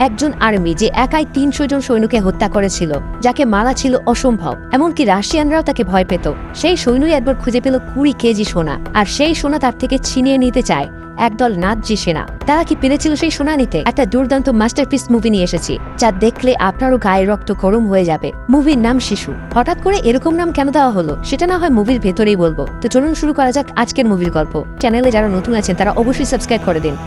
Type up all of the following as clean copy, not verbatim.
একজন আর্মি যে একাই ৩০০ জন সৈন্যকে হত্যা করেছিল, যাকে মারা ছিল অসম্ভব। এমনকি রাশিয়ানরাও তাকে ভয় পেত। সেই সৈন্যই একবার খুঁজে পেল ২০ কেজি সোনা, আর সেই সোনা তার থেকে ছিনিয়ে নিতে চায় একদল নাৎজি সেনা। তারা কি পেরেছিল সেই সোনা নিতে? একটা দুর্দান্ত মাস্টারপিস মুভি নিয়ে এসেছি, যা দেখলে আপনারও গায়ে রক্ত গরম হয়ে যাবে। মুভির নাম শিশু। হঠাৎ করে এরকম নাম কেন দেওয়া হলো সেটা না হয় মুভির ভেতরেই বলবো। তো চলুন শুরু করা যাক আজকের মুভির গল্প। চ্যানেলে যারা নতুন আছেন তারা অবশ্যই সাবস্ক্রাইব করে দিন।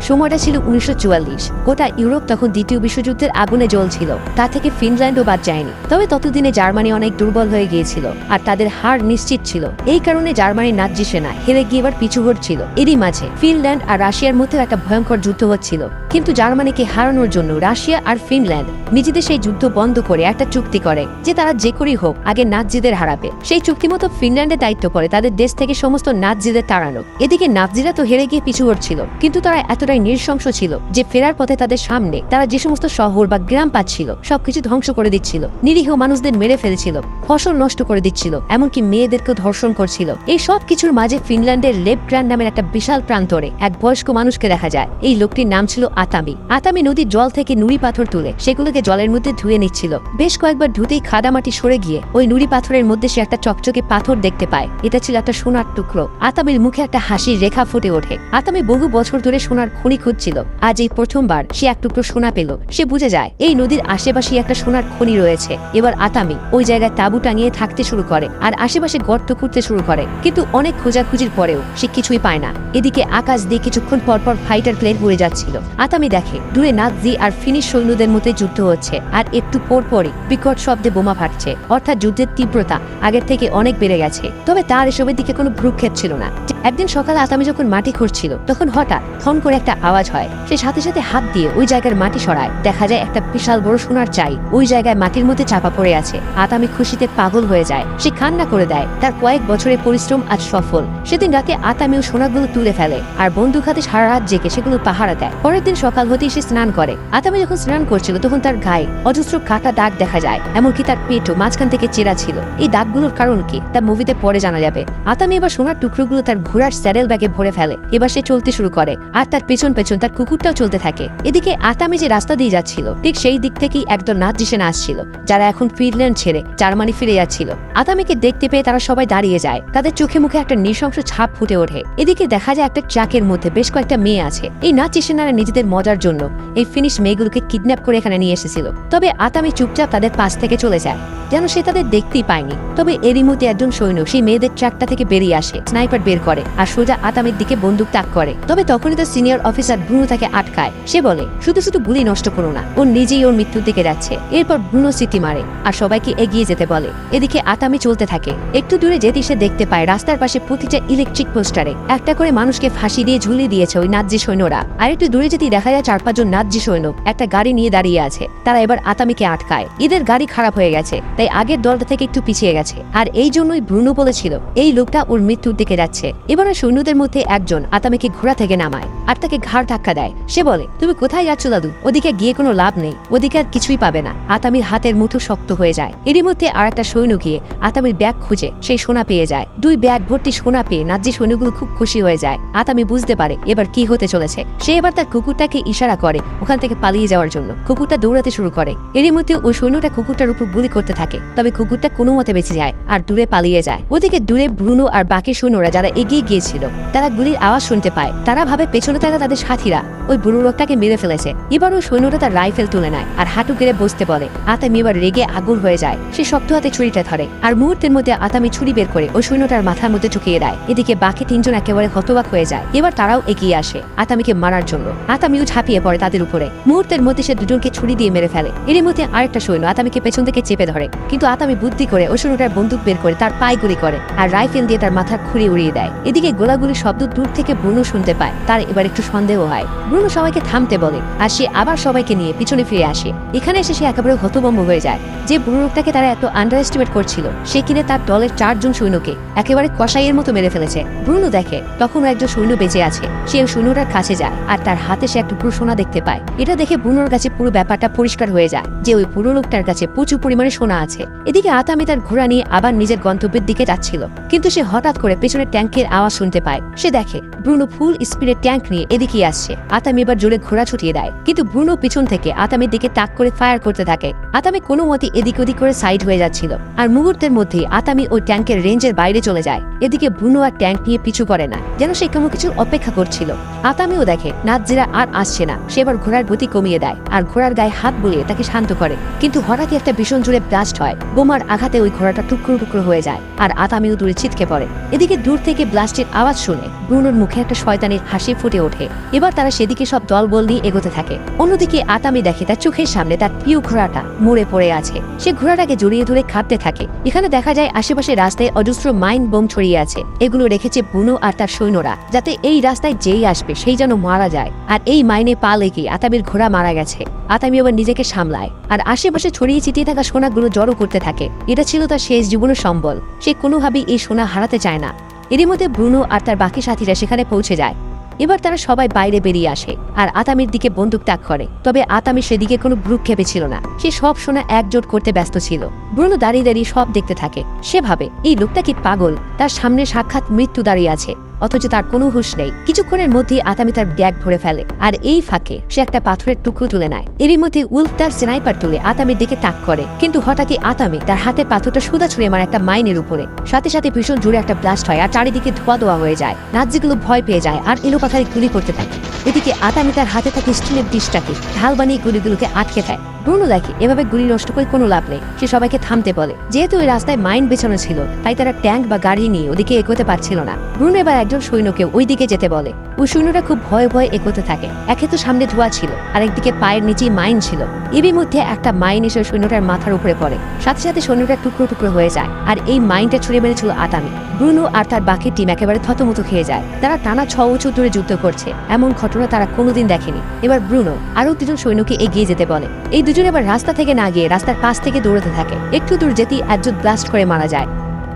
সময়টা ছিল ১৯৪৪। গোটা ইউরোপ তখন দ্বিতীয় বিশ্বযুদ্ধের আগুনে জ্বলছিল। তা থেকে ফিনল্যান্ডও বাদ যায়নি। তবে ততদিনে জার্মানি অনেক দুর্বল হয়ে গিয়েছিল, আর তাদের হার নিশ্চিত ছিল। এই কারণে জার্মানির নাৎজি সেনা হেরে গিয়ে এবার পিছু হটছিল। এরই মাঝে ফিনল্যান্ড আর রাশিয়ার মধ্যে একটা ভয়ঙ্কর যুদ্ধ হচ্ছিল। কিন্তু জার্মানিকে হারানোর জন্য রাশিয়া আর ফিনল্যান্ড নিজেদের সেই যুদ্ধ বন্ধ করে একটা চুক্তি করে যে তারা যে করেই হোক আগে নাৎজিদের হারাবে। সেই চুক্তি মতো ফিনল্যান্ডের দায়িত্ব পড়ে তাদের দেশ থেকে সমস্ত নাৎজিদের তাড়ানো। এদিকে নাৎজিরা তো হেরে গিয়ে পিছু হটছিল, কিন্তু তারা এতটাই নৃশংস ছিল যে ফেরার পথে তাদের সামনে তারা যে সমস্ত শহর বা গ্রাম পাচ্ছিল সবকিছু ধ্বংস করে দিচ্ছিল। নিরীহ মানুষদের মেরে ফেলেছিল, ফসল নষ্ট করে দিচ্ছিল, এমনকি মেয়েদেরকেও ধর্ষণ করছিল। এই সব কিছুর মাঝে ফিনল্যান্ডের লেপগ্র্যান্ড নামের একটা বিশাল প্রান্তরে এক বয়স্ক মানুষকে দেখা যায়। এই লোকটির নাম ছিল আতামি। আতামি নদীর জল থেকে নুড়ি পাথর তুলে সেগুলোকে জলের মধ্যে ধুয়ে নিচ্ছিল। বেশ কয়েকবার ধুতেই খাদামাটি সরে গিয়ে ওই নুড়ি পাথরের মধ্যে সে একটা চকচকে পাথর দেখতে পায়। এটা ছিল একটা সোনার টুকরো। আতামির মুখে একটা হাসির রেখা ফুটে ওঠে। আতামি বহু বছর ধরে সোনার খনি খুঁজছিল। আজ এই প্রথমবার সে এক টুকরো সোনা পেল। সে বুঝে যায় এই নদীর আশেপাশে একটা সোনার খনি রয়েছে। এবার আতামি ওই জায়গায় তাঁবু টাঙিয়ে থাকতে শুরু করে আর আশেপাশে গর্ত খুঁড়তে শুরু করে। কিন্তু অনেক খোঁজাখুঁজির পরেও সে কিছুই পায় না। এদিকে আকাশ দিয়ে কিছুক্ষণ পরপর ফাইটার প্লেন উড়ে যাচ্ছিল। আতামি দেখে দূরে নাৎজি আর ফিনিশ সৈন্যদের মধ্যে যুদ্ধ হচ্ছে, আর একটু পরপরই বিকট শব্দে বোমা ফাটছে। অর্থাৎ যুদ্ধের তীব্রতা আগের থেকে অনেক বেড়ে গেছে। তবে তার এসবের দিকে কোনো ভ্রুক্ষেপ ছিল না। একদিন সকালে আতামি যখন মাটি খুঁড়ছিল তখন হঠাৎ থন করে একটা আওয়াজ হয়। সে সাথে সাথে হাত দিয়ে ওই জায়গার মাটি সরায়। দেখা যায় একটা বিশাল বড় সোনার চাই ওই জায়গায় মাটির মধ্যে চাপা পড়ে আছে। আতামি খুশিতে পাগল হয়ে যায়। সে কান্না করে দেয়। তার কয়েক বছরের পরিশ্রম আজ সফল। সেদিন রাতে আতামি ও সোনাগুলো তুলে ফেলে আর বন্দুক হাতে সারা রাত জেগে সেগুলো পাহারা দেয়। পরের দিন সকাল হতেই সে স্নান করে। আতামি যখন স্নান করছিল তখন তার গায়ে অজস্র কাটা দাগ দেখা যায়, এমনকি তার পেটও মাঝখান থেকে চেরা ছিল। এই দাগগুলোর কারণ কি তা মুভিতে পরে জানা যাবে। আতামি এবার সোনার টুকরোগুলো তার ঘোড়ার স্যাডেল ব্যাগে ভরে ফেলে। এবার সে চলতে শুরু করে, আর তার পেছন পেছন তার কুকুরটাও চলতে থাকে। এদিকে আতামি যে রাস্তা দিয়ে যাচ্ছিল ঠিক সেই দিক থেকেই একদল নাৎজি সেনা আসছিল, যারা এখন ফিনল্যান্ড ছেড়ে জার্মানি ফিরে যাচ্ছিল। আতামিকে দেখতে পেয়ে তারা সবাই দাঁড়িয়ে যায়। তাদের চোখে মুখে একটা নৃশংস ছাপ ফুটে ওঠে। এদিকে দেখা যায় একটা ট্রাকের মধ্যে বেশ কয়েকটা মেয়ে আছে। এই নাৎজি সেনারা নিজেদের মজার জন্য এই ফিনিশ মেয়েগুলোকে কিডন্যাপ করে এখানে নিয়ে এসেছিল। তবে আতামি চুপচাপ তাদের পাশ থেকে চলে যায়, যেন সে তাদের দেখতেই পায়নি। তবে এরই মধ্যে একজন সৈন্য সেই মেয়েদের ট্রাকটা থেকে বেরিয়ে আসে, স্নাইপার বের করে আর সোজা আতামির দিকে বন্দুক তাক করে। তবে তখনই তার সিনিয়র অফিসার ব্রুনো তাকে আটকায়। সে বলে শুধু শুধু গুলি নষ্ট করো না, ও নিজেই ওর মৃত্যুর দিকে যাচ্ছে। এরপর ব্রুনো সিটি মারে আর সবাইকে এগিয়ে যেতে বলে। এদিকে আতামি চলতে থাকে। একটু দূরে যেতেই সে দেখতে পায় রাস্তার পাশে প্রতিটা ইলেকট্রিক পোস্টারে একটা করে মানুষকে ফাঁসি দিয়ে ঝুলিয়ে দিয়েছে ওই নাৎজি সৈন্যরা। আর একটু দূরে যেতেই দেখা যায় ৪-৫ জন নাৎজি সৈন্য একটা গাড়ি নিয়ে দাঁড়িয়ে আছে। তারা এবার আতামিকে আটকায়। এদের গাড়ি খারাপ হয়ে গেছে, তাই আগের দলটা থেকে একটু পিছিয়ে গেছে। আর এই জন্যই ব্রুনো বলেছিল এই লোকটা ওর মৃত্যুর দিকে যাচ্ছে। এবার সৈন্যদের মধ্যে একজন আতামিকে ঘোড়া থেকে নামায় আর তাকে ঘাড় ধাক্কা দেয়। সে বলে তুমি কোথায় যাচ্ছ দাদু? ওদিকে গিয়ে কোনো লাভ নেই, ওদিকে আর কিছুই পাবে না। আতামির হাতের মুঠো শক্ত হয়ে যায়। এরই মধ্যে আর একটা সৈন্য গিয়ে আতামির ব্যাগ খুঁজে সেই সোনা পেয়ে যায়। 2 ব্যাগ ভর্তি সোনা পেয়ে নাৎজি সৈন্যগুলো খুব খুশি হয়ে যায়। আতামি বুঝতে পারে এবার কি হতে চলেছে। সে এবার তার কুকুরটাকে ইশারা করে ওখান থেকে পালিয়ে যাওয়ার জন্য। কুকুরটা দৌড়াতে শুরু করে। এরই মধ্যে ওই সৈন্যটা কুকুরটার উপর গুলি করতে থাকে। তবে কুকুরটা কোনো মতে বেঁচে যায় আর দূরে পালিয়ে যায়। ওদিকে দূরে ব্রুনো আর বাকি সৈন্যরা যারা এগিয়ে গিয়েছিল তারা গুলির আওয়াজ শুনতে পায়। তারা ভাবে পেছনে থাকা তাদের সাথীরা ওই বুড়ো লোকটাকে মেরে ফেলেছে। এবার ওই সৈন্যটা তার রাইফেল তুলে নেয় আর হাঁটু গেড়ে বসতে বলে। আতামি এবার রেগে আগুন হয়ে যায়। সে শক্ত হাতে ছুরিটা ধরে আর মুহূর্তের মধ্যে আতামি ছুরি বের করে ওই সৈন্যটার মাথার মধ্যে ঢুকিয়ে দেয়। এদিকে বাকি 3 জন একেবারে হতবাক হয়ে যায়। এবার তারাও এগিয়ে আসে আতামিকে মারার জন্য। আতামিও ঝাঁপিয়ে পড়ে তাদের উপরে। মুহূর্তের মধ্যে সে দুজনকে ছুরি দিয়ে মেরে ফেলে। এর মধ্যে আরেকটা সৈন্য আতামিকে পেছন থেকে চেপে ধরে, কিন্তু আতামি বুদ্ধি করে ওই সৈন্যটার বন্দুক বের করে তার পায়ে গুলি করে আর রাইফেল দিয়ে তার মাথা খুঁড়ে উড়িয়ে দেয়। এদিকে গোলাগুলির শব্দ দূর থেকে ব্রুনো শুনতে পায়। তার এবার একটু সন্দেহ হয়। ব্রুনো সবাইকে থামতে বলে আর সে আবার সবাইকে নিয়ে পিছনে ফিরে আসে। এখানে এসে সে একেবারে হতভম্ব হয়ে যায়। যে বুড়ো লোকটাকে তারা এত আন্ডার এস্টিমেট করছিল সে কিনে তার দলের 4 জন সৈন্যকে একেবারে কসাইয়ের মতো মেরে ফেলেছে। ব্রুনো দেখে তখন একজন সৈন্য বেঁচে আছে। সে সৈন্যটার কাছে যায় আর তার হাতে সে একটা পুরো সোনা দেখতে পায়। এটা দেখে ব্রুনোর কাছে পুরো ব্যাপারটা পরিষ্কার হয়ে যায় যে ওই বুড়ো লোকটার কাছে প্রচুর পরিমাণে সোনা আছে। এদিকে আতামি তার ঘোড়া নিয়ে আবার নিজের গন্তব্যের দিকে যাচ্ছিল, কিন্তু সে হঠাৎ করে পেছনে ট্যাঙ্কের আওয়াজ শুনতে পায়। সে দেখে ব্রুনো ফুল স্পিডে ট্যাঙ্ক নিয়ে এদিকে আসছে। আতামি এবার জোরে ঘোড়া ছুটিয়ে দেয়, কিন্তু ব্রুনো পিছন থেকে আতামির দিকে তাক করে ফায়ার করতে থাকে। আতামি কোনো মতে এদিক ওদিক করে সাইড হয়ে যাচ্ছিল, আর মুহূর্তের মধ্যেই আতামি ওই ট্যাঙ্কের রেঞ্জের বাইরে চলে যায়। এদিকে ব্রুনো আর ট্যাঙ্ক নিয়ে পিছু করে না, যেন সে কোনো কিছুর অপেক্ষা করছিল। আতামিও দেখে নাৎজিরা আর আসছে না। সে এবার ঘোড়ার গতি কমিয়ে দেয় আর ঘোড়ার গায়ে হাত বুলিয়ে তাকে শান্ত করে। কিন্তু হঠাৎই একটা ভীষণ জোরে ব্লাস্ট হয়। বোমার আঘাতে ওই ঘোড়াটা টুকরো টুকরো হয়ে যায়, আর আতামিও দূরে ছিটকে পড়ে। এদিকে দূর থেকে ব্লাস্টের আওয়াজ শুনে ব্রুনোর মুখে একটা শয়তানের হাসি ফুটে ওঠে। এবার তারা সেদিকে সব দলবল নিয়ে এগোতে থাকে। অন্যদিকে আতামি দেখে তার চোখের সামনে তার প্রিয় ঘোড়াটা মরে পড়ে আছে। সে ঘোড়াটাকে জড়িয়ে ধরে কাঁদতে থাকে। এখানে দেখা যায় আশেপাশে রাস্তায় অজস্র মাইন বোম ছড়িয়ে আছে। এগুলো রেখেছে ব্রুনো আর তার সৈন্যরা, যাতে এই রাস্তায় যেই আসবে সেই যেন মারা যায়। আর এই মাইনে পা লেগে আতামির ঘোড়া মারা গেছে। আতামি আবার নিজেকে সামলায় আর আশেপাশে ছড়িয়ে ছিটিয়ে থাকা সোনাগুলো জড়ো করতে থাকে। এটা ছিল তার শেষ জীবনের সম্বল। সে কোনোভাবেই এই সোনা হারাতে চায় না। এরই মধ্যে ব্রুনো আর তার বাকি সাথীরা সেখানে পৌঁছে যায়। এবার তারা সবাই বাইরে বেরিয়ে আসে আর আতামির দিকে বন্দুক তাক করে। তবে আতামি সেদিকে কোনো ভ্রুক্ষেপে ছিল না। সে সব সোনা একজোট করতে ব্যস্ত ছিল। ব্রুনো দাঁড়িয়ে দাঁড়িয়ে সব দেখতে থাকে। সে ভাবে এই লোকটা কি পাগল? তার সামনে সাক্ষাৎ মৃত্যু দাঁড়িয়ে আছে, অথচ তার কোনো হুঁশ নেই। কিছুক্ষণের মধ্যেই আতামি তার ব্যাগ ভরে ফেলে, আর এই ফাঁকে সে একটা পাথরের টুকরো তুলে নেয়। এরই মধ্যে উল্ফ তার স্নাইপার তুলে আতামির দিকে তাক করে, কিন্তু হঠাৎই আতামি তার হাতে পাথরটা সুদা ছুঁড়ে মারে একটা মাইনের উপরে। সাথে সাথে ভীষণ জোরে একটা ব্লাস্ট হয় আর চারিদিকে ধোয়া ধোয়া হয়ে যায়। নাৎজিগুলো ভয় পেয়ে যায় আর এলোপাথারি গুলি করতে থাকে। এদিকে আতামি তার হাতে থাকে স্টিলের ডিশটাকে ঢাল বানিয়ে গুলিগুলোকে আটকে দেয়। ব্রুনো দেখে এভাবে গুলি নষ্ট করে কোনো লাভ নেই। সে সবাইকে থামতে বলে। যেহেতু ওই রাস্তায় মাইন বেছানো ছিল, তাই তারা ট্যাঙ্ক বা গাড়ি নিয়ে ওদিকে এগোতে পারছিল না। ব্রুনো এবার একজন সৈন্যকে ওই দিকে যেতে বলে। ওই সৈন্যটা খুব ভয়ে ভয়ে এগোতে থাকে। একে তো সামনে ধোয়া ছিল, আর একদিকে পায়ের নিচেই মাইন ছিল। এরই মধ্যে একটা মাইন এসে সৈন্যটার মাথার উপরে পড়ে। সাথে সাথে সৈন্যটা টুকরো টুকরো হয়ে যায়, আর এই মাইনটা ছুড়ে মেরেছিল আতামি। ব্রুনো আর তার বাকি টিম একেবারে থতমত খেয়ে যায়। তারা টানা 6 বছর ধরে যুদ্ধ করছে, এমন ঘটনা তারা কোনোদিন দেখেনি। এবার ব্রুনো আরো 2জন সৈন্যকে এগিয়ে যেতে বলে। এই দুজন এবার রাস্তা থেকে না গিয়ে রাস্তার পাশ থেকে দৌড়াতে থাকে। একটু দূর যেতেই একজন ব্লাস্ট করে মারা যায়,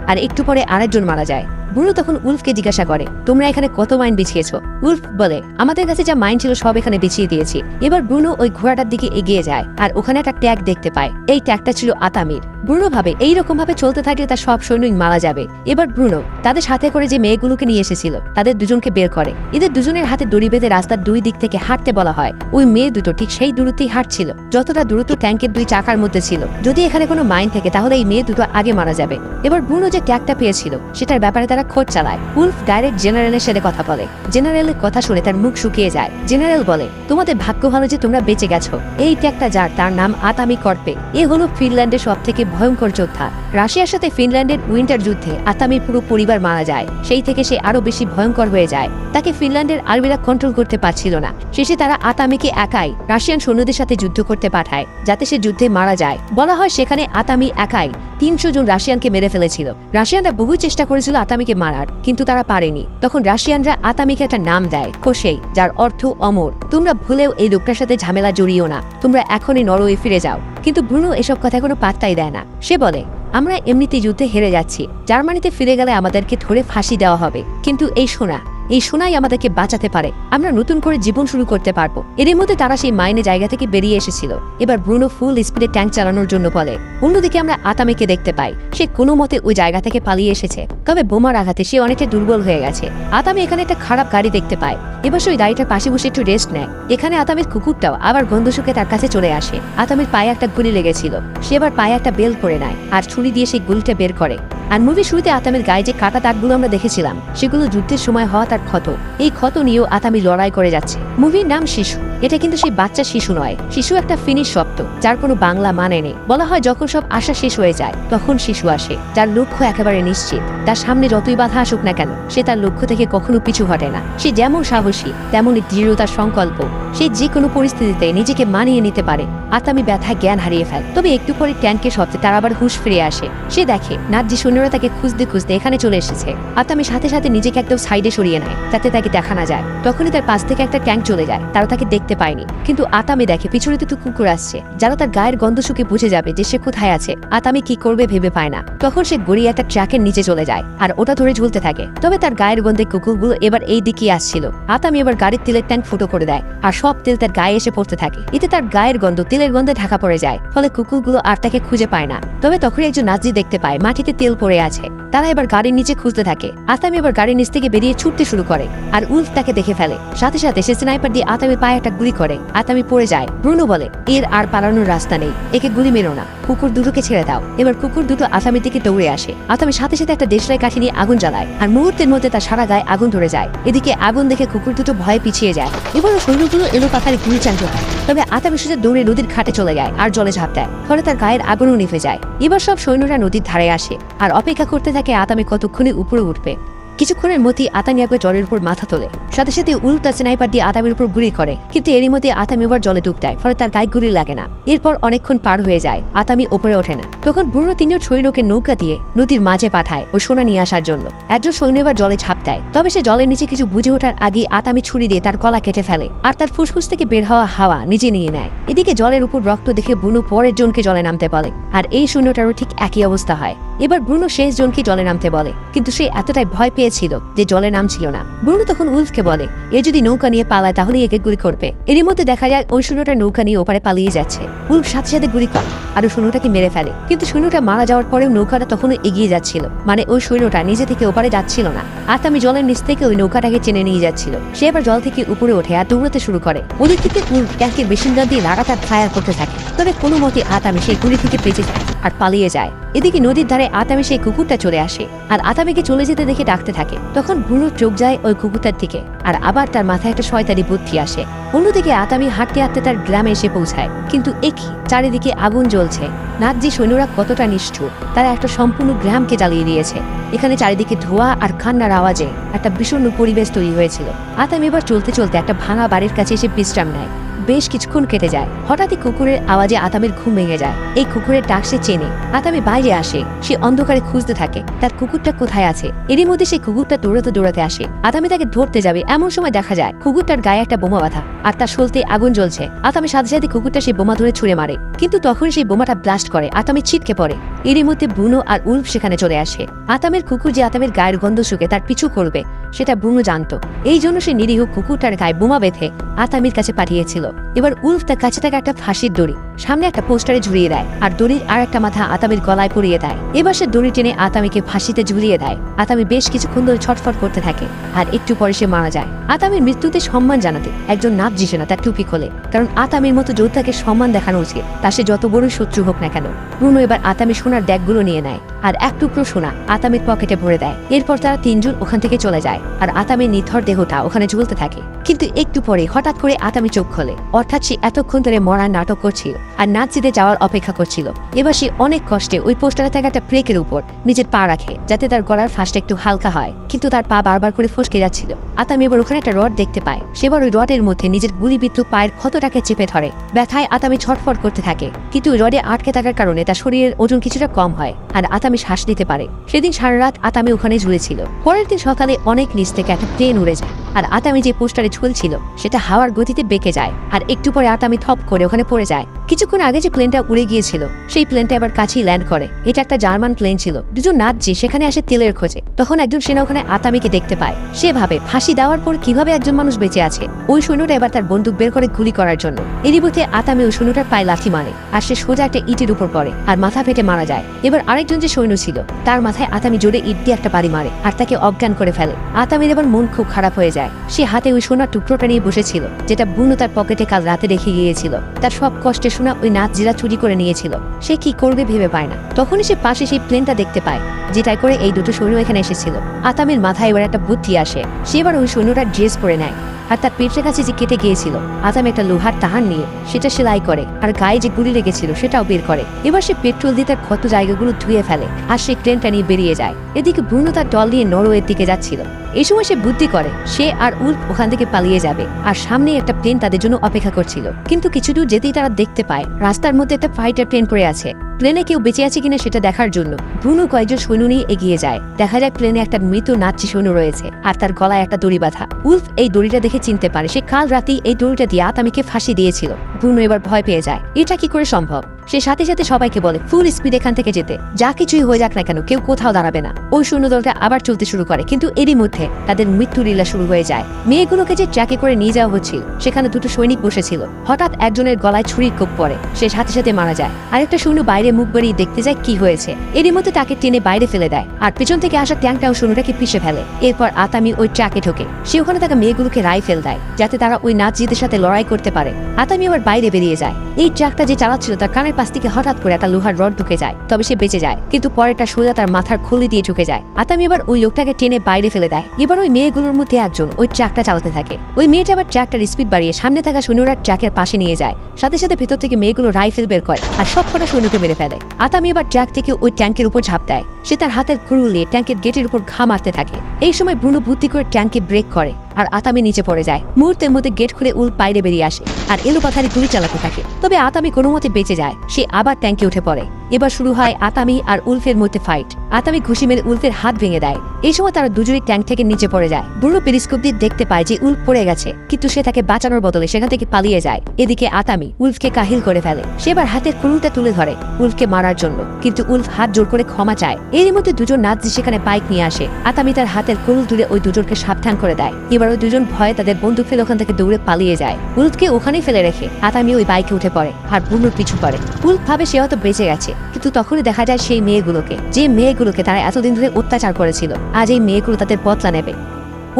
আর একটু পরে আরেকজন মারা যায়। ব্রুনো তখন উল্ফকে জিজ্ঞাসা করে, তোমরা এখানে কত মাইন বিছিয়েছো? উল্ফ বলে, আমাদের কাছে যা মাইন ছিল সব এখানে বিছিয়ে দিয়েছি। এবার ব্রুনো ওই ঘোড়াটার দিকে এগিয়ে যায় আর ওখানে একটা ট্যাগ দেখতে পায়। এই ট্যাগটা ছিল আতামির। ব্রুনো ভাবে এইরকম ভাবে চলতে থাকলে তার সব সৈন্যই মারা যাবে। এবার ব্রুনো তাদের সাথে করে যে মেয়েগুলোকে নিয়ে এসেছিল তাদের দুজনকে বের করে। এদের দুজনের হাতে দড়ি বেঁধে রাস্তার 2 দিক থেকে হাঁটতে বলা হয়। ওই মেয়ে দুটো ঠিক সেই দূরত্বেই হাঁটছিল যতটা দূরত্ব ট্যাঙ্কের 2 চাকার মধ্যে ছিল। যদি এখানে কোনো মাইন থাকে তাহলে এই মেয়ে দুটো আগে মারা যাবে। এবার ব্রুনো যে ট্যাগটা পেয়েছিল সেটার ব্যাপারে তারা খোঁজ চালায়। উল্ফ ডাইরেক্ট জেনারেলের সাথে কথা বলে। জেনারেলের কথা শুনে তার মুখ শুকিয়ে যায়। জেনারেল বলে, তোমাদের ভাগ্য ভালো যে তোমরা বেঁচে গেছো। এই ট্যাগটা যার, তার নাম আতামি কর্পে। এ হলো ফিনল্যান্ডের সব থেকে ভয়ঙ্কর যোদ্ধা। রাশিয়ার সাথে ফিনল্যান্ডের উইন্টার যুদ্ধে আতামির পুরো পরিবার মারা যায়। সেই থেকে সে আরো বেশি ভয়ঙ্কর হয়ে যায়। তাকে ফিনল্যান্ডের আর্মিরা কন্ট্রোল করতে পারছিল না। শেষে তারা আতামিকে একাই রাশিয়ান সৈন্যদের সাথে যুদ্ধ করতে পাঠায়, যাতে সে যুদ্ধে মারা যায়। বলা হয় সেখানে আতামি একাই 300 জন রাশিয়ানকে মেরে ফেলেছিল। রাশিয়ানরা বহু চেষ্টা করেছিল আতামিকে মারার, কিন্তু তারা পারেনি। তখন রাশিয়ানরা আতামিকে একটা নাম দেয়, কোসেই, যার অর্থ অমর। তোমরা ভুলেও এই লোকটার সাথে ঝামেলা জড়িও না, তোমরা এখনই নরওয়ে ফিরে যাও। কিন্তু ব্রুনো এসব কথা কোনো পাত্তাই দেয় না। সে বলে, আমরা এমনিতেই যুদ্ধে হেরে যাচ্ছি। জার্মানিতে ফিরে গেলে আমাদেরকে ধরে ফাঁসি দেওয়া হবে, কিন্তু এই সোনাই আমাদেরকে বাঁচাতে পারে। আমরা নতুন করে জীবন শুরু করতে পারবো। এর মধ্যে তারা সেই মাইনে জায়গা থেকে বেরিয়ে এসেছিল। এবার ব্রুনো ফুল স্পিডে ট্যাঙ্ক চালানোর জন্য বলে। অন্যদিকে আমরা আতামিকে দেখতে পাই। সে কোনো মতে ওই জায়গা থেকে পালিয়ে এসেছে, তবে বোমার আঘাতে সে অনেকটা দুর্বল হয়ে গেছে। আতামি এখানে একটা খারাপ গাড়ি দেখতে পায়। এবার সে ওই গাড়িটার পাশে বসে একটু রেস্ট নেয়। এখানে আতামির কুকুরটাও আবার গন্ধ শুকে তার কাছে চলে আসে। আতামির পায়ে একটা গুলি লেগেছিল। সে এবার পায়ে একটা বেল করে নেয় আর ছুরি দিয়ে সেই গুলিটা বের করে। আর মুভির শুরুতে আতামির গায়ে যে কাটা দাগগুলো আমরা দেখেছিলাম সেগুলো যুদ্ধের সময় হওয়া তার ক্ষত। এই ক্ষত নিয়েও আতামি লড়াই করে যাচ্ছে। মুভির নাম শিশু। এটা কিন্তু সেই বাচ্চা শিশু নয়। শিশু একটা ফিনিশ শব্দ, যার কোনো বাংলা মানে নেই। বলা হয় যখন সব আশা শেষ হয়ে যায় তখন শিশু আসে, যার লক্ষ্য একেবারে নিশ্চিত। তার সামনে যতই বাধা আসুক না কেন, সে তার লক্ষ্য থেকে কখনো পিছু হটে না। সে যেমন সাহসী তেমনই দৃঢ়তার সংকল্প। সে যে কোনো পরিস্থিতিতে নিজেকে মানিয়ে নিতে পারে। আতামি ব্যথায় জ্ঞান হারিয়ে ফেলে, তবে একটু পরে ট্যাঙ্কের শব্দে তার আবার হুঁশ ফিরে আসে। সে দেখে নাৎজি সৈন্যরা তাকে খুঁজতে খুঁজতে এখানে চলে এসেছে। আতামি সাথে সাথে নিজেকে একদম সাইডে সরিয়ে নেয়, যাতে তাকে দেখা না যায়। তখনই তার পাশ থেকে একটা ট্যাঙ্ক চলে যায়। তারা তাকে দেখতে পায়নি, কিন্তু আতামি দেখে পিছনে দুটো কুকুর আসছে, যারা তার গায়ের গন্ধ শুকে বুঝে যাবে যে সে কোথায় আছে। আতামি কি করবে ভেবে পায় না। তখন সে গড়িয়ে একটা ট্রাকের নিচে চলে যায় আর ওটা ধরে ঝুলতে থাকে। তবে তার গায়ের গন্ধে কুকুরগুলো এবার এই দিকে আসছিল। আতামি এবার গাড়ির তেলের ট্যাঙ্ক ফুটো করে দেয় আর সব তেল তার গায়ে এসে পড়তে থাকে। এতে তার গায়ের গন্ধ তেলের গন্ধে ঢাকা পড়ে যায়, ফলে কুকুরগুলো আর তাকে খুঁজে পায় না। তবে তখনই একজন নাৎজি দেখতে পায় মাটিতে তেল পড়ে আছে। তারা এবার গাড়ির নিচে খুঁজতে থাকে। আতামি এবার গাড়ির নিচ থেকে বেরিয়ে ছুটতে শুরু করে আর উলফ তাকে দেখে ফেলে। সাথে সাথে সে স্নাইপার দিয়ে আতামির পায়ে একটা গুলি করে। আতামি পড়ে যায়। ব্রুনো বলে, এর আর পালানোর রাস্তা নেই, একে গুলি মেরো না, কুকুর দুটোকে ছেড়ে দাও। এবার কুকুর দুটো আতামির দিকে দৌড়ে আসে। আতামি সাথে সাথে একটা দেশলাই কাঠি নিয়ে আগুন জ্বালায় আর মুহূর্তের মধ্যে তার সারা গায়ে আগুন ধরে যায়। এদিকে আগুন দেখে কুকুর দুটো ভয়ে পিছিয়ে যায়। এবারও সৈন্যগুলো এলো পাতারে গুলি চালিয়ে হয়। তবে আতামি সোজা দৌড়ে নদীর ঘাটে চলে যায় আর জলে ঝাঁপ দেয়, ফলে তার গায়ের আগুনও নিভে যায়। এবার সব সৈন্যরা নদীর ধারে আসে আর অপেক্ষা করতে থাকে আতামি কতক্ষণে উপরে উঠবে। কিছুক্ষণের মধ্যেই আতামি একবার জলের উপর মাথা তোলে। সাথে সাথে উলফ তার স্নাইপার দিয়ে আতামির উপর গুলি করে, কিন্তু এরই মধ্যে আতামি এবার জলে ডুব দেয়, ফলে তার গায়ে গুলি লাগে না। এরপর অনেকক্ষণ পার হয়ে যায়, আতামি ওপরে ওঠে না। তখন ব্রুনো তিনজন সৈন্যকে নৌকা দিয়ে নদীর মাঝে পাঠায় ও সোনা নিয়ে আসার জন্য। একজন সৈন্য এবার জলে ঝাঁপ দেয়, তবে সে জলের নিচে কিছু বুঝে ওঠার আগে আতামি ছুরি দিয়ে তার গলা কেটে ফেলে আর তার ফুসফুস থেকে বের হওয়া হাওয়া নিজে নিয়ে নেয়। এদিকে জলের উপর রক্ত দেখে ব্রুনো পরের জনকে জলে নামতে বলে, আর এই সৈন্যটারও ঠিক একই অবস্থা হয়। এবার ব্রুনো শেষ জনকে জলে নামতে বলে, কিন্তু সে এতটাই ভয় পেয়েছিল যে জলে নামছিল না। ব্রুনো তখন উলফকে বলে, এ যদি নৌকা নিয়ে পালায় তাহলে একে গুলি করবে। এরই মধ্যে দেখা যায় ওই সৈন্যটা নৌকা নিয়ে ওপারে পালিয়ে যাচ্ছে। উলফ সাথে সাথে গুলি করে আর ওই সৈন্যটাকে মেরে ফেলে, কিন্তু সৈন্যটা মারা যাওয়ার পরেও নৌকাটা তখনও এগিয়ে যাচ্ছিল, মানে ওই সৈন্যটা নিজে থেকে ওপারে যাচ্ছিল না। আতামি জলের নিচ থেকে ওই নৌকাটাকে টেনে নিয়ে যাচ্ছিল। সে এবার জল থেকে উপরে ওঠে আর দৌড়াতে শুরু করে। ওদিক থেকে উলফ ট্যাঙ্কের মেশিন গান দিয়ে লাগাতার ফায়ার করতে থাকে, তবে কোনো মতে আতামি সেই গুলি থেকে বেঁচে যায় আর পালিয়ে যায়। এদিকে নদীর ধারে আতামি সেই কুকুরটা চলে আসে আর আতামিকে চলে যেতে দেখে ডাকতে থাকে। তখন ব্রুনোর চোখ যায় ওই কুকুরটার দিকে আর আবার তার মাথায় একটা শয়তানি বুদ্ধি আসে। অন্যদিকে আতামি হাঁটতে হাঁটতে তার গ্রামে এসে পৌঁছায়, কিন্তু একই চারিদিকে আগুন জ্বলছে। নাৎজি সৈন্যরা কতটা নিষ্ঠুর, তারা একটা সম্পূর্ণ গ্রামকে জ্বালিয়ে দিয়েছে। এখানে চারিদিকে ধোঁয়া আর কান্নার আওয়াজে একটা বিষণ্ণ পরিবেশ তৈরি হয়েছিল। আতামি এবার চলতে চলতে একটা ভাঙা বাড়ির কাছে এসে বিশ্রাম নেয়। বেশ কিছুক্ষণ কেটে যায়, হঠাৎই কুকুরের আওয়াজে আতামির ঘুম ভেঙে যায়। এই কুকুরের ডাক সে চেনে। আতামি বাইরে আসে, সে অন্ধকারে খুঁজতে থাকে তার কুকুরটা কোথায় আছে। এরই মধ্যে সেই কুকুরটা দৌড়াতে দৌড়াতে আসে। আতামি তাকে ধরতে যাবে, এমন সময় দেখা যায় কুকুরটার গায়ে একটা বোমা বাঁধা আর তার শোলতে আগুন জ্বলছে। আতামি সাথে সাথে কুকুরটা সেই বোমা ধরে ছুঁড়ে মারে, কিন্তু তখন সেই বোমাটা ব্লাস্ট করে আতামি ছিটকে পড়ে। এরই মধ্যে ব্রুনো আর উলফ সেখানে চলে আসে। আতামের কুকুর যে আতামের গায়ের গন্ধ শুকে তার পিছু করবে সেটা ব্রুনো জানতো, এই জন্য সে নিরীহ কুকুরটার গায়ে বোমা বেঁধে আতামির কাছে পাঠিয়েছিল। এবার উলফ তার কাছে থাকা একটা ফাঁসির দড়ি সামনে একটা পোস্টারে ঝুলিয়ে দেয় আর দড়ির আর একটা মাথা আতামির গলায় পরিয়ে দেয়। এবার সে দড়ি টেনে আতামিকে ফাঁসিতে ঝুলিয়ে দেয়। আতামি বেশ কিছুক্ষণ ধরে ছটফট করতে থাকে আর একটু পরে সে মারা যায়। আতামির মৃত্যুতে সম্মান জানাতে একজন নাৎজি সেনা তার টুপি খোলে, কারণ আতামির মতো যোদ্ধাকে সম্মান দেখানো উচিত, তা সে যত বড় শত্রু হোক না কেন। ব্রুনো এবার আতামি সোনার ড্যাগগুলো নিয়ে নেয় আর এক টুকরো সোনা আতামির পকেটে ভরে দেয়। এরপর তারা তিনজন ওখান থেকে চলে যায় আর আতামির নিথর দেহটা ওখানে ঝুলতে থাকে। কিন্তু একটু পরে হঠাৎ করে আতামি চোখ খোলে, অর্থাৎ সে এতক্ষণ ধরে মরার নাটক করছিল আর নাৎজিতে যাওয়ার অপেক্ষা করছিল। এবার সে অনেক কষ্টে ওই পোস্টারে থাকা একটা প্রেকের উপর নিজের পা রাখে, যাতে তার গলার ফাঁসটা একটু হালকা হয়, কিন্তু তার পা বারবার করে ফসকে যাচ্ছিল। আতামি এবার ওখানে একটা রড দেখতে পায়, সেবার ওই রডের মধ্যে নিজের গুলিবিদ্ধ পায়ের ক্ষতটাকে চেপে ধরে। ব্যথায় আতামি ছটফট করতে থাকে, কিন্তু ওই রডে আটকে থাকার কারণে তার শরীরের ওজন কিছুটা কম হয় আর আতামি শ্বাস নিতে পারে। সেদিন সারা রাত আতামি ওখানে ঝুলেছিল। পরের দিন সকালে অনেক নিচ থেকে একটা প্লেন উড়ে যায় আর আতামি যে পোস্টারে ঝুলছিল সেটা হাওয়ার গতিতে বেঁকে যায় আর একটু পরে আতামি থপ করে ওখানে পড়ে যায়। কিছুক্ষণ আগে যে প্লেনটা উড়ে গিয়েছিল সেই প্লেনটা এবার কাছেই ল্যান্ড করে। এটা একটা জার্মান প্লেন ছিল। দুজন নাৎজি সেখানে আসে তেলের খোঁজে। তখন একজন সেনা ওখানে আতামিকে দেখতে পায়। সে ভাবে ফাঁসি দেওয়ার পর কিভাবে একজন মানুষ বেঁচে আছে। ওই সৈন্যটা এবার তার বন্দুক বের করে গুলি করার জন্য। এরই মধ্যে আতামি ওই সৈন্যটার পায়ে লাথি মারে আর সে সোজা একটা ইটের উপর পড়ে আর মাথা ফেটে মারা যায়। এবার আরেকজন যে সৈন্য ছিল তার মাথায় আতামি জোরে ইট দিয়ে একটা বাড়ি মারে আর তাকে অজ্ঞান করে ফেলে। আতামির এবার মন খুব খারাপ হয়ে যায়। সে হাতে ওই সোনার টুকরোটা নিয়ে বসেছিল, যেটা ব্রুনো তার পকেটে কাল রাতে রেখে গিয়েছিল। তার সব কষ্টে সোনা ওই নাৎজিরা চুরি করে নিয়েছিল। সে কি করবে ভেবে পায় না। তখনই সে পাশে সেই প্লেনটা দেখতে পায় যেটাই করে এই দুটো সৈন্য এখানে এসেছিল। আতামির মাথায় এবার একটা বুদ্ধি আসে। সে এবার ওই সৈন্যটার ড্রেস পরে নেয় আর তার পেটের কাছে যে কেটে গিয়েছিল আতামি একটা লোহার তাহার নিয়ে সেটা সেলাই করে আর গায়ে যে গুলি লেগেছিল সেটাও বের করে। এবার সে পেট্রোল দিয়ে তার ক্ষত জায়গাগুলো ধুয়ে ফেলে আর সে ট্রেনটা নিয়ে বেরিয়ে যায়। এদিকে ব্রুনো তার দল নিয়ে নরওয়ের দিকে যাচ্ছিল। এই সময় সে বুদ্ধি করে সে আর উলফ ওখান থেকে পালিয়ে যাবে আর সামনে একটা প্লেন তাদের জন্য অপেক্ষা করছিল। কিন্তু কিছু দূর যেতেই তারা দেখতে পায় রাস্তার মধ্যে একটা ফাইটার প্লেন পড়ে আছে। প্লেনে কেউ বেঁচে আছে কিনা সেটা দেখার জন্য ব্রুনো কয়েকজন সৈন্য নিয়ে এগিয়ে যায়। দেখা যায় প্লেনে একটা মৃত নাৎজি সৈন্য রয়েছে আর তার গলায় একটা দড়ি বাঁধা। উলফ এই দড়িটা দেখে চিনতে পারে সে কাল রাতেই এই দড়িটা দিয়ে আতামিকে ফাঁসি দিয়েছিল। ব্রুনো এবার ভয় পেয়ে যায়, এটা কি করে সম্ভব। সে সাথে সাথে সবাইকে বলে ফুল স্পিড এখান থেকে যেতে, যা কিছুই হয়ে যাক না কেন কেউ কোথাও দাঁড়াবে না। ওই সৈন্যদলটা আবার চলতে শুরু করে, কিন্তু এরই মধ্যে তাদের মৃত্যু লীলা শুরু হয়ে যায়। মেয়েগুলোকে যে ট্র্যাকে করে নিয়ে যাওয়া হচ্ছিল সেখানে দুটো সৈনিক বসেছিল। হঠাৎ একজনের গলায় ছুরির কোপ পড়ে, সে সাথে সাথে মারা যায়। আরেকটা সৈন্য বাইরে মুখ বাড়িয়ে দেখতে যায় কি হয়েছে। এরই মধ্যে তাকে টেনে বাইরে ফেলে দেয়, আর পেছন থেকে আসা ট্যাঙ্কটাও সৈন্যটাকে পিষে ফেলে। এরপর আতামি ওই ট্র্যাকে ঢোকে। সে ওখানে থাকা মেয়েগুলোকে রাইফেল দেয় যাতে তারা ওই নাজিদের সাথে লড়াই করতে পারে। আতামি আবার বাইরে বেরিয়ে যায়। এই ট্রাকটা যে চালাচ্ছিল তার কানের পাশ থেকে হঠাৎ করে একটা লোহার রড ঢুকে যায়, তবে সে বেঁচে যায়, কিন্তু পরেরটা সোজা তার মাথার খুলি দিয়ে ঢুকে যায়। আতামি এবার ওই লোকটাকে টেনে বাইরে ফেলে দেয়। এবার ওই মেয়েগুলোর মধ্যে একজন ওই ট্রাকটা চালাতে থাকে। ওই মেয়েটা আবার ট্রাকটার স্পিড বাড়িয়ে সামনে থাকা সৈন্যরা ট্রাকের পাশে নিয়ে যায়। সাথে সাথে ভেতর থেকে মেয়েগুলো রাইফেল বের করে আর সবকটা সৈন্যকে মেরে ফেলে। আতামি এবার ট্রাক থেকে ওই ট্যাঙ্কের উপর ঝাঁপ দেয়। সে তার হাতের কুড়ুল দিয়ে ট্যাঙ্কের গেটের উপর ঘা মারতে থাকে। এই সময় ব্রুনো বুদ্ধি করে ট্যাঙ্কে ব্রেক করে আর আতামি নিচে পড়ে যায়। মুহূর্তের মধ্যে গেট খুলে উল্ফ বাইরে বেরিয়ে আসে আর এলোপাথারি গুলি চালাতে থাকে, তবে আতামি কোনো মতে বেঁচে যায়। সে আবার ট্যাঙ্কে উঠে পড়ে। এবার শুরু হয় আতামি আর উল্ফের মধ্যে ফাইট। আতামি ঘুষি মেরে উল্ফের হাত ভেঙে দেয়। এই সময় তারা দুজনেই ট্যাঙ্ক থেকে নিচে পড়ে যায়। ব্রুনো পেরিস্কোপ দিয়ে দেখতে পায় যে উল্ফ পড়ে গেছে, কিন্তু সে তাকে বাঁচানোর বদলে সেখান থেকে পালিয়ে যায়। এদিকে আতামি উল্ফকে কাহিল করে ফেলে। সে এবার হাতের কুড়ুলটা তুলে ধরে উল্ফকে মারার জন্য, কিন্তু উল্ফ হাত জোর করে ক্ষমা চায়। এরই মধ্যে দুজন নাজি সেখানে বাইক নিয়ে আসে। আতামি তার হাতের কুড়ুল তুলে ওই দুজনকে সাবধান করে দেয়। এবার ওই দুজন ভয়ে তাদের বন্দুক ফেলে ওখান থেকে দৌড়ে পালিয়ে যায়। উল্ফকে ওখানেই ফেলে রেখে আতামি ওই বাইকে উঠে পড়ে আর ব্রুনোর পিছু করে। উল্ফ ভাবে সে হয়তো বেঁচে গেছে, কিন্তু তখনই দেখা যায় সেই মেয়েগুলোকে, যে মেয়েগুলোকে তারা এতদিন ধরে অত্যাচার করেছিল, আজ এই মেয়েগুলো তাদের বদলা নেবে।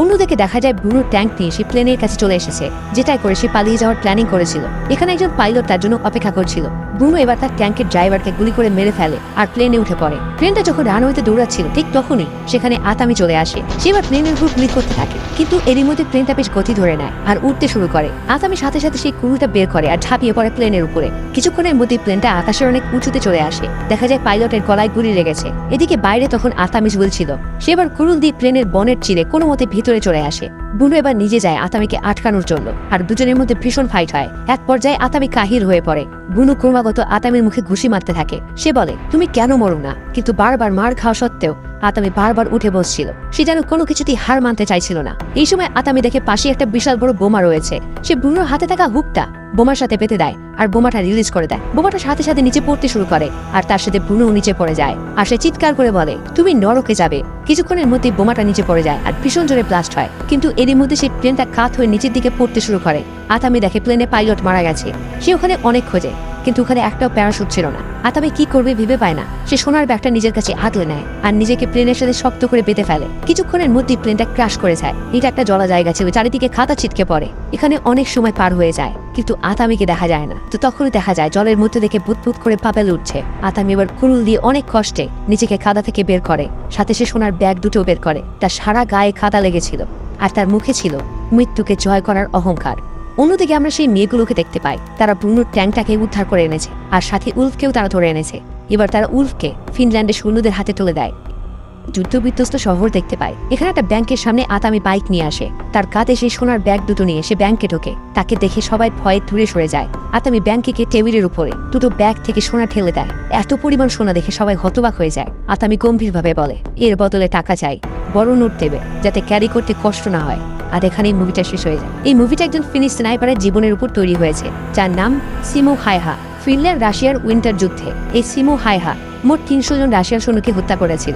অন্যদিকে দেখা যায় ব্রুনো ট্যাঙ্ক নিয়ে সে প্লেনের কাছে চলে এসেছে, যেটাই করে সে পালিয়ে যাওয়ার প্ল্যানিং করেছিল। এখানে একজন পাইলট তার জন্য অপেক্ষা করছিল। ব্রুনো এবার তার ট্যাঙ্কের ড্রাইভারকে গুলি করে মেরে ফেলে আর প্লেনে উঠে পড়ে। প্লেনটা যখন রানওয়েতে দৌড়াচ্ছিল ঠিক তখনই সেখানে আতামি চলে আসে। সে এবার প্লেনের উপর গুলি করতে থাকে, কিন্তু এরই মধ্যে প্লেনটা বেশ গতি ধরে নেয় আর উঠতে শুরু করে। আতামি সাথে সাথে সেই কুড়ুলটা বের করে আর ঝাঁপিয়ে পড়ে প্লেনের উপরে। কিছুক্ষণের মধ্যে প্লেনটা আকাশের অনেক উঁচুতে চলে আসে। দেখা যায় পাইলটের গলায় গুলি লেগেছে। এদিকে বাইরে তখন আতামি ঝুলছিল। সে এবার কুড়ুল দিয়ে প্লেনের বনেট চিরে কোনো মতে ভিতরে চলে আসে। ব্রুনো এবার নিজে যায় আতামিকে আটকানোর জন্য, আর দুজনের মধ্যে ভীষণ ফাইট হয়। এক পর্যায়ে আতামি কাহিল হয়ে পড়ে। ব্রুনো ক্রমাগত আতামির মুখে ঘুষি মারতে থাকে। সে বলে তুমি কেন মরো না, কিন্তু বারবার মার খাওয়া সত্ত্বেও আতামি বারবার উঠে বসছিল। সে যেন কোনো কিছুতেই হার মানতে চাইছিল না। এই সময় আতামি দেখে পাশে একটা বিশাল বড় বোমা রয়েছে। সে ব্রুনোর হাতে থাকা হুকটা বোমার সাথে পেতে দেয় আর বোমাটা রিলিজ করে দেয়। বোমাটা সাথে সাথে নিচে পড়তে শুরু করে আর তার সাথে ব্রুনো নিচে পড়ে যায়। আর সে চিৎকার করে বলে তুমি নরকে যাবে। কিছুক্ষণের মধ্যে বোমাটা নিচে পড়ে যায় আর ভীষণ জোরে ব্লাস্ট হয়, কিন্তু এরই মধ্যে সেই প্লেনটা কাত হয়ে নিচের দিকে পড়তে শুরু করে। আতামি দেখে প্লেনে পাইলট মারা গেছে। সে ওখানে অনেক খোঁজে, কিন্তু ওখানে একটাও প্যারাশুট ছিল না। আতামি কি করবে ভেবে পায় না। সে সোনার ব্যাগটা নিজের কাছে আঁকলে নেয় আর নিজেকে প্লেনের সাথে শক্ত করে বেঁধে ফেলে। কিছুক্ষণের মধ্যেই প্লেনটা ক্র্যাশ করে যায়। এটা একটা জলা জায়গা ছিল, চারিদিকে খাতা ছিটকে পড়ে। এখানে অনেক সময় পার হয়ে যায়, কিন্তু আতামিকে দেখা যায় না। তো তখনই দেখা যায় জলের মধ্যে দেখে বুদবুদ করে পাপেল উঠছে। আতামি এবার কুড়ুল দিয়ে অনেক কষ্টে নিজেকে খাদা থেকে বের করে। সাথে সে সোনার ব্যাগ দুটো বের করে। তার সারা গায়ে খাদা লেগেছিল আর তার মুখে ছিল মৃত্যুকে জয় করার অহংকার। অন্যদিকে আমরা সেই মেয়েগুলোকে দেখতে পাই। তারা ব্রুনোর ট্যাঙ্কটাকে উদ্ধার করে এনেছে আর সাথে উল্ফকেও তারা ধরে এনেছে। এবার তারা উল্ফকে ফিনল্যান্ডের সৈন্যদের হাতে তুলে দেয়। যুদ্ধবিধ্বস্ত শহর দেখতে পায়। এখানে একটা ব্যাংকের সামনে আতামি বাইক নিয়ে আসে। তার কাঁধে সেই সোনার ব্যাগ দুটো নিয়ে সে ব্যাংকে ঢোকে। তাকে দেখে সবাই ভয়ে দূরে সরে যায়। আতামি ব্যাংকে টেবিলের উপরে দুটো ব্যাগ থেকে সোনা ঠেলে দেয়। এত পরিমাণ সোনা দেখে সবাই হতবাক হয়ে যায়। আতামি গম্ভীরভাবে বলে এর বদলে টাকা চাই, বড় নোট দেবে যাতে ক্যারি করতে কষ্ট না হয়। আর এখানেই মুভিটা শেষ হয়ে যায়। এই মুভিটা একজন ফিনিশ স্নাইপারের জীবনের উপর তৈরি হয়েছে, যার নাম সিমো হাইহা। ফিনল্যান্ড রাশিয়ার উইন্টার যুদ্ধে এই সিমো হাইহা মোট 300 জন রাশিয়ার সৈন্যকে হত্যা করেছিল।